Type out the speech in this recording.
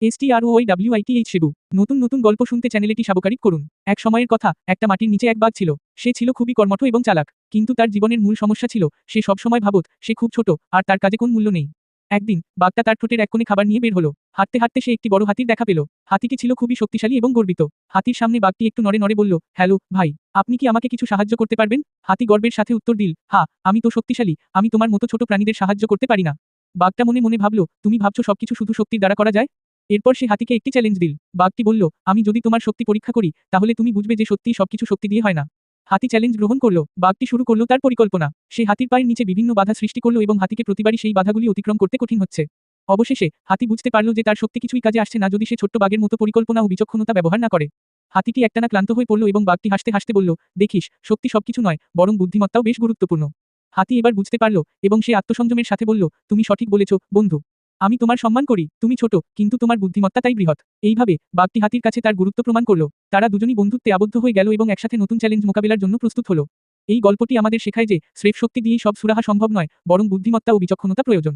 STROYWITH সেবু। নতুন নতুন গল্প শুনতে চ্যানেলটি সাবস্ক্রাইব করুন। এক সময়ের কথা, একটা মাটির নিচে এক বাঘ ছিল। সে ছিল খুবই কর্মঠ এবং চালাক। কিন্তু তার জীবনের মূল সমস্যা ছিল, সে সবসময় ভাবত সে খুব ছোট, আর তার কাজে কোনো মূল্য নেই। একদিন বাঘটা তার ঠোঁটের এক কোণে খাবার নিয়ে বের হলো। হাঁটতে হাঁটতে সে একটি বড় হাতির দেখা পেল। হাতিটি ছিল খুবই শক্তিশালী এবং গর্বিত। হাতির সামনে বাঘটি একটু নড়ে নড়ে বলল, হ্যালো ভাই, আপনি কি আমাকে কিছু সাহায্য করতে পারবেন? হাতি গর্বের সাথে উত্তর দিল, হ্যাঁ, আমি তো শক্তিশালী, আমি তোমার মতো ছোট প্রাণীদের সাহায্য করতে পারি না। বাঘটা মনে মনে ভাবল, তুমি ভাবছো সবকিছু শুধু শক্তির দ্বারা করা যায়? এরপর সে হাতিকে একটি চ্যালেঞ্জ দিল। বাঘটি বলল, আমি যদি তোমার শক্তি পরীক্ষা করি, তাহলে তুমি বুঝবে যে সত্যিই সবকিছু শক্তি দিয়ে হয় না। হাতি চ্যালেঞ্জ গ্রহণ করলো। বাঘটি শুরু করলো তার পরিকল্পনা। সে হাতির পায়ের নিচে বিভিন্ন বাধা সৃষ্টি করলো এবং হাতিকে প্রতিবারই সেই বাধাগুলি অতিক্রম করতে কঠিন হচ্ছে। অবশেষে হাতি বুঝতে পারল যে তার শক্তি কিছুই কাজে আসছে না যদি সে ছোট্ট বাঘের মতো পরিকল্পনা ও বিচক্ষণতা ব্যবহার না করে। হাতিটি একটানা ক্লান্ত হয়ে পড়ল এবং বাঘটি হাসতে হাসতে বলল, দেখিস, শক্তি সবকিছু নয়, বরং বুদ্ধিমত্তাও বেশ গুরুত্বপূর্ণ। হাতি এবার বুঝতে পারল এবং সে আত্মসংযমের সাথে বলল, তুমি সঠিক বলেছ বন্ধু। আমি তোমার সম্মান করি, তুমি ছোট, কিন্তু তোমার বুদ্ধিমত্তা তাই বৃহৎ। এইভাবে বাঘটি হাতির কাছে তার গুরুত্ব প্রমাণ করল। তারা দুজনই বন্ধুত্বে আবদ্ধ হয়ে গেল এবং একসাথে নতুন চ্যালেঞ্জ মোকাবেলার জন্য প্রস্তুত হলো। এই গল্পটি আমাদের শেখায় যে স্রেফ শক্তি দিয়েই সব সুরাহা সম্ভব নয়, বরং বুদ্ধিমত্তা ও বিচক্ষণতা প্রয়োজন।